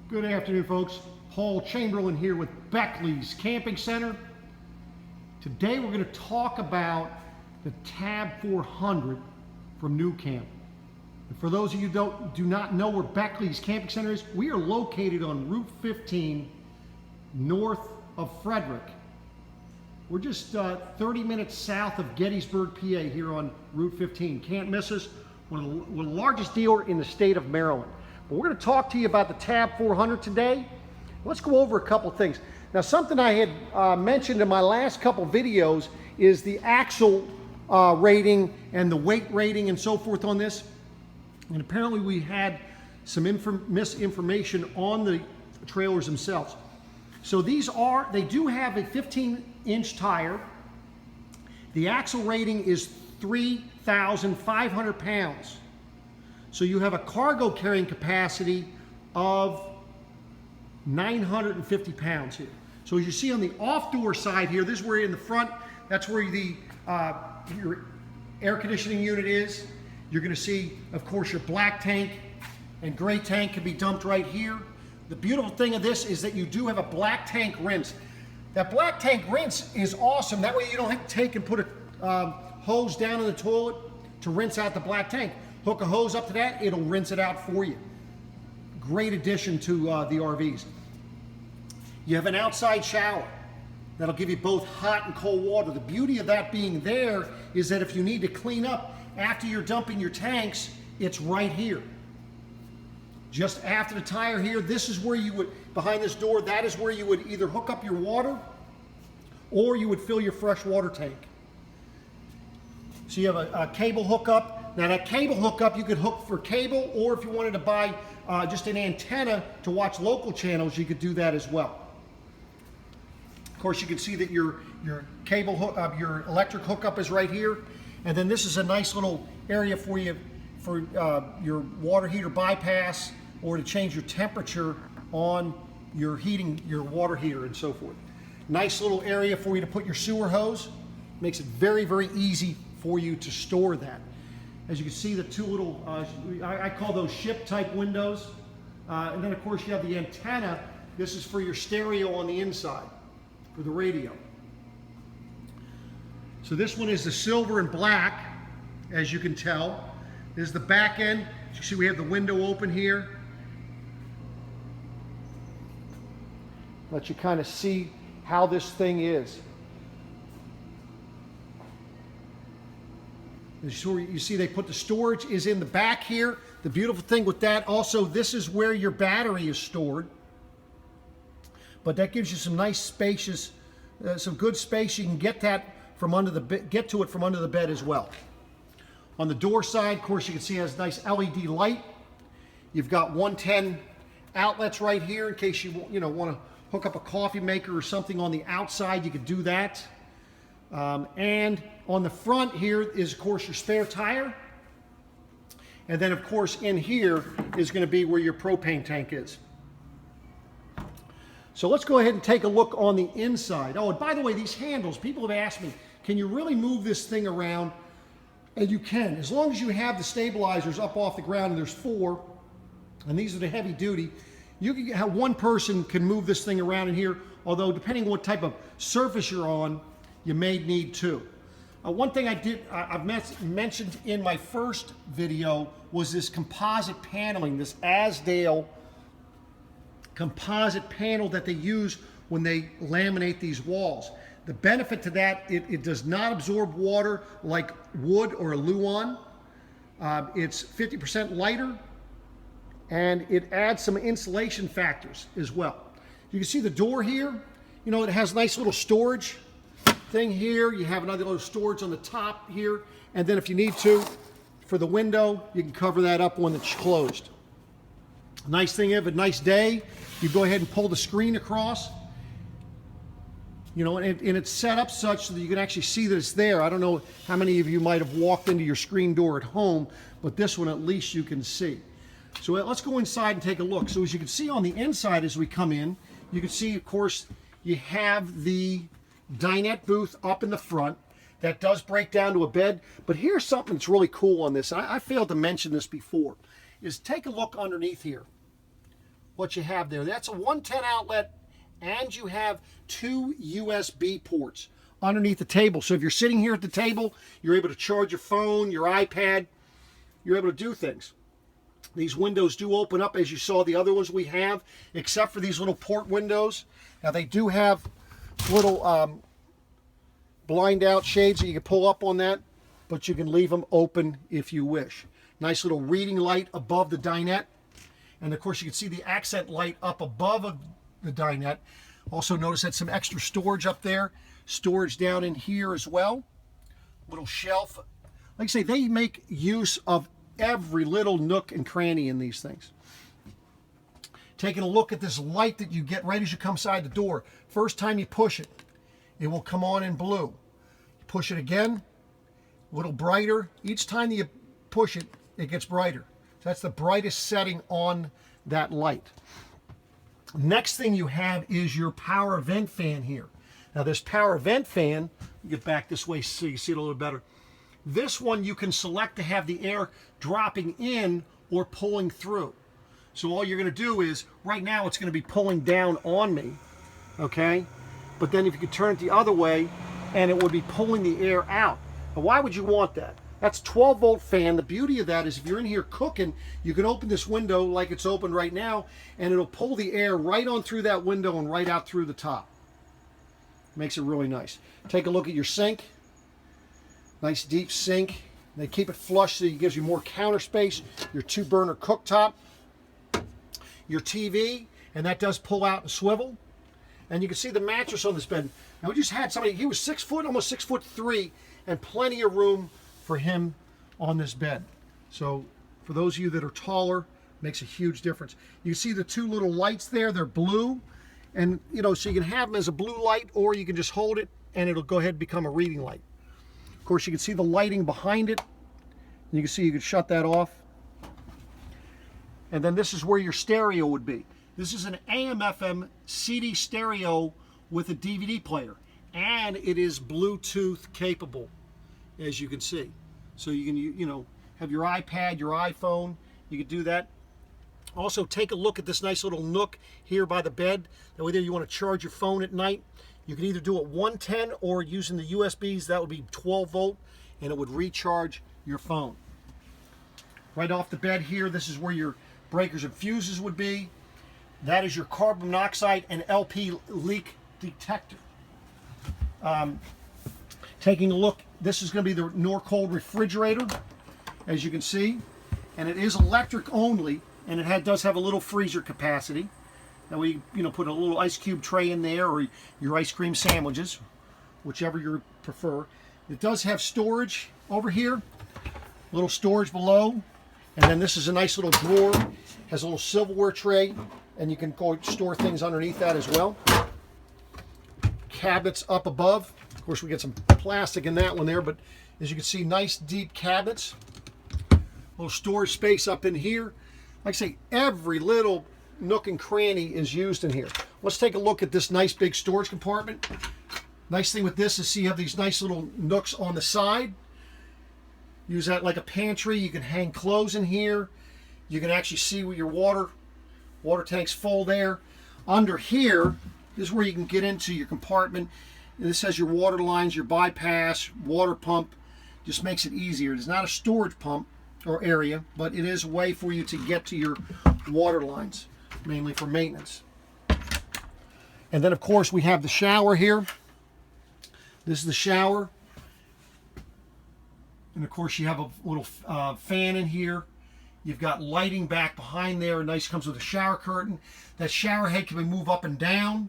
Good afternoon, folks. Paul Chamberlain here with Beckley's Camping Center. Today we're going to talk about the 𝚑𝚅𝚟𝚎 from New Camp. And for those of you who do not know where Beckley's Camping Center is, we are located on Route 15 north of Frederick. We're just 30 minutes south of Gettysburg, PA here on Route 15. Can't miss us. We're the largest dealer in the state of Maryland. But we're going to talk to you about the 𝚑𝚅𝚟𝚎 today. Let's go over a couple things. Now, something I had mentioned in my last couple videos is the axle rating and the weight rating and so forth on this. And apparently we had some misinformation on the trailers themselves. So they do have a 15-inch tire. The axle rating is 3,500 pounds. So you have a cargo carrying capacity of 950 pounds here. So as you see on the off-door side here, this is where in the front, that's where your air conditioning unit is. You're going to see, of course, your black tank and gray tank can be dumped right here. The beautiful thing of this is that you do have a black tank rinse. That black tank rinse is awesome. That way you don't have to take and put a hose down in the toilet to rinse out the black tank. Hook a hose up to that, it'll rinse it out for you. Great addition to the RVs. You have an outside shower that'll give you both hot and cold water. The beauty of that being there is that if you need to clean up after you're dumping your tanks, it's right here. Just after the tire here, this is where you would, behind this door, that is where you would either hook up your water or you would fill your fresh water tank. So you have a cable hookup. Now that cable hookup, you could hook for cable, or if you wanted to buy just an antenna to watch local channels, you could do that as well. Of course, you can see that your cable hook, your electric hookup is right here, and then this is a nice little area for you for your water heater bypass, or to change your temperature on your heating, your water heater, and so forth. Nice little area for you to put your sewer hose. Makes it very, very easy for you to store that. As you can see, the two little, I call those ship type windows. And then of course you have the antenna. This is for your stereo on the inside, for the radio. So this one is the silver and black, as you can tell. This is the back end. As you see, we have the window open here. Let you kind of see how this thing is. You see they put the storage is in the back here. The beautiful thing with that also, this is where your battery is stored. But that gives you some nice spacious, some good space. You can get that from under the get to it from under the bed as well. On the door side, of course, you can see it has a nice LED light. You've got 110 outlets right here in case you want to hook up a coffee maker or something on the outside. You could do that. And on the front here is, of course, your spare tire. And then, of course, in here is going to be where your propane tank is. So let's go ahead and take a look on the inside. Oh, and by the way, these handles, people have asked me, can you really move this thing around? And you can, as long as you have the stabilizers up off the ground, and there's 4, and these are the heavy duty. You can have one person can move this thing around in here, although depending on what type of surface you're on, you may need 2. One thing I've mentioned in my first video was this composite paneling, this Azdel composite panel that they use when they laminate these walls. The benefit to that, it does not absorb water like wood or a Luan. It's 50% lighter, and it adds some insulation factors as well. You can see the door here. You know, it has nice little storage thing here. You have another little storage on the top here, and then if you need to, for the window, you can cover that up when it's closed. Nice thing of a nice day, you go ahead and pull the screen across, you know, and it's set up such that you can actually see that it's there. I don't know how many of you might have walked into your screen door at home, but this one at least you can see. So let's go inside and take a look. So as you can see on the inside as we come in, you can see, of course, you have the dinette booth up in the front. That does break down to a bed. But here's something that's really cool on this. I failed to mention this before, is take a look underneath here. what you have there. That's a 110 outlet, and you have 2 USB ports underneath the table. So if you're sitting here at the table, you're able to charge your phone, your iPad, you're able to do things. These windows do open up as you saw the other ones we have, except for these little port windows. Now they do have little blind out shades that you can pull up on that, but you can leave them open if you wish. Nice little reading light above the dinette. And of course you can see the accent light up above the dinette. Also notice that some extra storage up there. Storage down in here as well. Little shelf. Like I say, they make use of every little nook and cranny in these things. Taking a look at this light that you get right as you come inside the door. First time you push it, it will come on in blue. Push it again, a little brighter. Each time you push it, it gets brighter. So that's the brightest setting on that light. Next thing you have is your power vent fan here. Now this power vent fan, get back this way so you see it a little better. This one you can select to have the air dropping in or pulling through. So all you're going to do is, right now it's going to be pulling down on me, okay? But then if you could turn it the other way, and it would be pulling the air out. Now why would you want that? That's 12 volt fan. The beauty of that is if you're in here cooking, you can open this window like it's open right now, and it'll pull the air right on through that window and right out through the top. Makes it really nice. Take a look at your sink. Nice deep sink. They keep it flush so it gives you more counter space. Your 2-burner cooktop. Your TV, and that does pull out and swivel. And you can see the mattress on this bed. Now we just had somebody, he was 6 foot, almost 6'3", and plenty of room for him on this bed. So for those of you that are taller, makes a huge difference. You can see the 2 little lights there, they're blue. And you know, so you can have them as a blue light, or you can just hold it and it'll go ahead and become a reading light. Of course, you can see the lighting behind it. You can see you can shut that off. And then this is where your stereo would be. This is an AM/FM CD stereo with a DVD player, and it is Bluetooth capable, as you can see. So you can, you know, have your iPad, your iPhone. You can do that. Also, take a look at this nice little nook here by the bed. That way, there you want to charge your phone at night. You can either do it 110 or using the USBs. That would be 12 volt, and it would recharge your phone. Right off the bed here, this is where your breakers and fuses would be. That is your carbon monoxide and LP leak detector. Taking a look, this is going to be the Norcold refrigerator, as you can see, and it is electric only, and it does have a little freezer capacity. That we, you know, put a little ice cube tray in there, or your ice cream sandwiches, whichever you prefer. It does have storage over here, a little storage below, and then this is a nice little drawer. Has a little silverware tray, and you can go store things underneath that as well. Cabinets up above. Of course, we get some plastic in that one there, but as you can see, nice deep cabinets. A little storage space up in here. Like I say, every little nook and cranny is used in here. Let's take a look at this nice big storage compartment. Nice thing with this is see you have these nice little nooks on the side. Use that like a pantry. You can hang clothes in here. You can actually see where your water tank's full there. Under here is where you can get into your compartment. This has your water lines, your bypass, water pump. Just makes it easier. It's not a storage pump or area, but it is a way for you to get to your water lines, mainly for maintenance. And then of course we have the shower here. This is the shower. And of course you have a little fan in here. You've got lighting back behind there. Nice, comes with a shower curtain. That shower head can be moved up and down.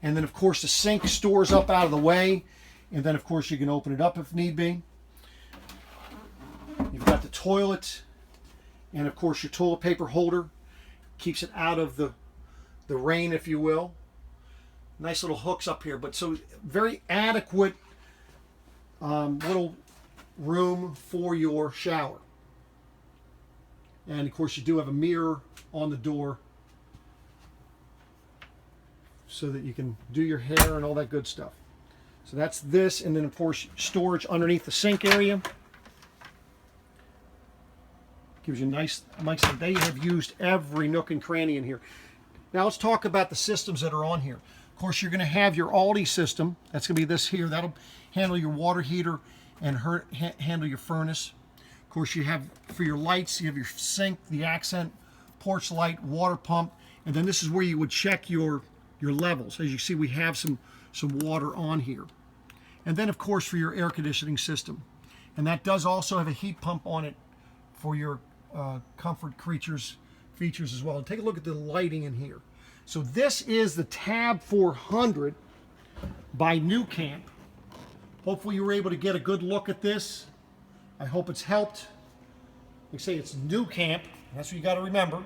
And then of course the sink stores up out of the way. And then of course you can open it up if need be. You've got the toilet. And of course your toilet paper holder. Keeps it out of the rain, if you will. Nice little hooks up here. But so very adequate little room for your shower. And of course you do have a mirror on the door so that you can do your hair and all that good stuff. So that's this, and then of course storage underneath the sink area. Gives you nice, like I said, they have used every nook and cranny in here. Now let's talk about the systems that are on here. Of course, you're going to have your Aldi system. That's going to be this here. That'll handle your water heater and handle your furnace. Of course, you have, for your lights, you have your sink, the accent, porch light, water pump, and then this is where you would check your levels. As you see, we have some water on here. And then, of course, for your air conditioning system. And that does also have a heat pump on it for your comfort features as well. And take a look at the lighting in here. So this is the Tab 400 by NuCamp. Hopefully you were able to get a good look at this. I hope it's helped. Like I say, it's NuCamp. That's what you got to remember.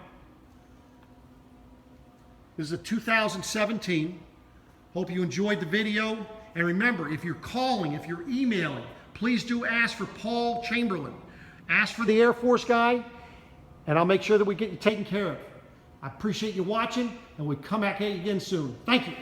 This is a 2017. Hope you enjoyed the video. And remember, if you're calling, if you're emailing, please do ask for Paul Chamberlain. Ask for the Air Force guy, and I'll make sure that we get you taken care of. I appreciate you watching, and we'll come back at you again soon. Thank you.